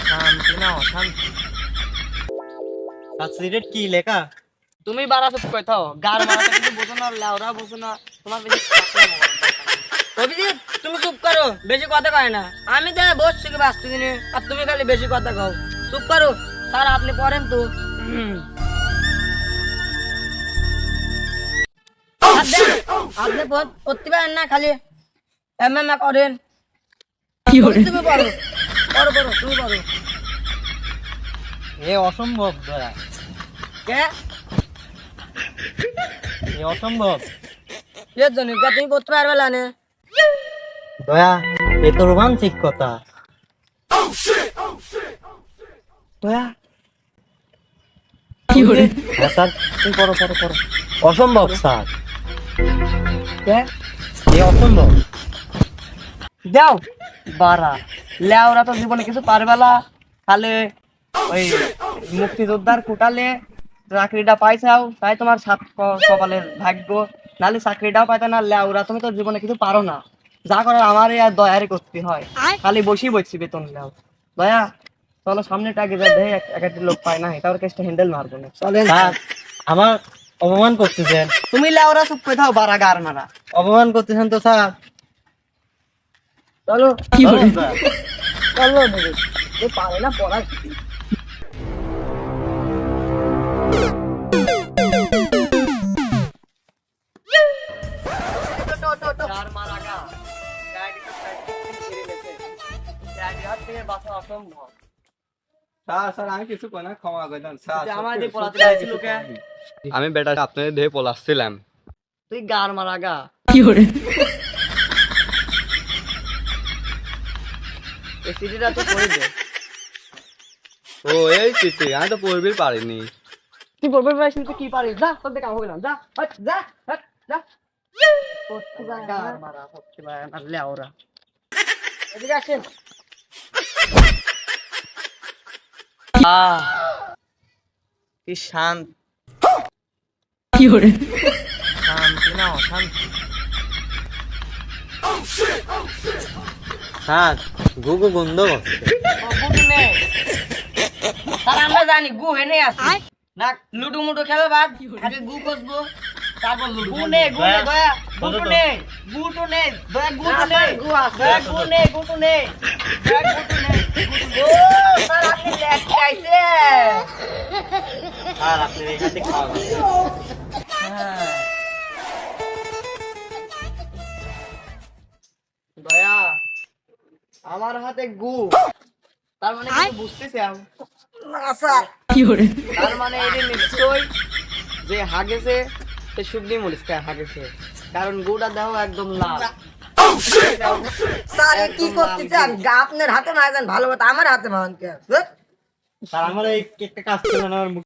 শান্তি না অশান্তি। সাবসিডেট কি লেখা? তুমি বারা চুপ করে থাও, গার মারাটা কিন্তু বোঝো না, লাউরা বোঝো না, তোমার বেশি পাকনামো করার দরকার নেই। অভিজিৎ তুমি চুপ করো, বেশি কথা কয় না। আমি তো বসছি কি বাঁচতে দিনে, আর তুমি খালি বেশি কথা কও। চুপ করো স্যার, আপনি পড়েন তো। আপনি পড়তে পারেন না, খালি করেন। তুমি পড়ো, পড়ো পড়ো, তুমি পড়ো। এ অসম্ভব দয়া, কে এ অসম্ভব এর জন্য তুমি পড়তে পারবে না? দয়া, এ তো রোমান্টিক কথা। দয়া হ্যাঁ স্যার, তুমি পড়ো পড়ো পড়ো। অসম্ভব স্যার, কে এ অসম্ভব। দাও বারা, লেওরা তো জীবনে কিছু পারবে না, খালি ওই মুক্তিযোদ্ধার কোটালে চাকরিটা পাইছাও, তাই তোমার সাত কপালের ভাগ্য, নাহলে চাকরিটাও পাইতে না। লেওরা তুমি তো জীবনে কিছু পারো না, যা করার আমারই আর দয়ারই করতে হয়, খালি বসি বসছি বেতন লেও। দয়া চলো সামনে টাকে যা দেয়, একটা লোক পায় না, এটা ওর কেসটা হ্যান্ডেল মারবো না, চলেন। স্যার, আমার অপমান করতেছেন, তুমি লেওরা চুপ করে থাও, বারা গার মারা। অপমান করতেছেন তো স্যার। চলো চলুন স্যার। চলো, এ পারে না পড়া। স্যার স্যার আমি কিছু কই না, ক্ষমা করে দেন স্যার। আমাদের পড়াতে চাইছিল কে? আমি বেটা আপনাদের দেহে পলাচ্ছিলাম। তুই গার মারা গা। এই সিটিটা তো পড়ে দে। ও এই চিঠি আমি তো পড়বি পারিনি। তুই পড়বে পারিস না, তুই কি পারিস? যা, তোর কাম হবে না, যা হাট, যা হাট, যা। পড়তে পারে না, গার মারা পড়তে পারে না, লেওরা। এদিকে আসেন। কি শান্ত, শান্তি না অশান্তি। স্যার, গুগু গন্ধ করছে। গুটু নেই স্যার, আমরা জানি গু হেনে আছে না। লুডু মুডু খেলো বাদ, আগে গু করবো, তারপর লুডু। গু নেই, গু নেই দয়া, গুটু নেই, গুটু নেই দয়া, গুটু নেই, দয়া গু নেই, গুটু নেই, দয়া গুটু নেই, ও স্যার আপনি লেট খাইছে। স্যার, আপনি এখান থেকে খাওয়া দয়া আমার হাতে গু, তার মানে কিছু বুঝতেছি আমি না স্যার। তার মানে এটা নিশ্চয় যে হাগেছে সে শুকনি মরিচ খায় হাগেছে, কারণ গুটা দেহ একদম লাল। স্যার কি করতে চান? আপনার হাতে না যান ভালো কথা, আমার হাতে মান কে? স্যার, আমার এই কেকটা কাজ করে না, আমার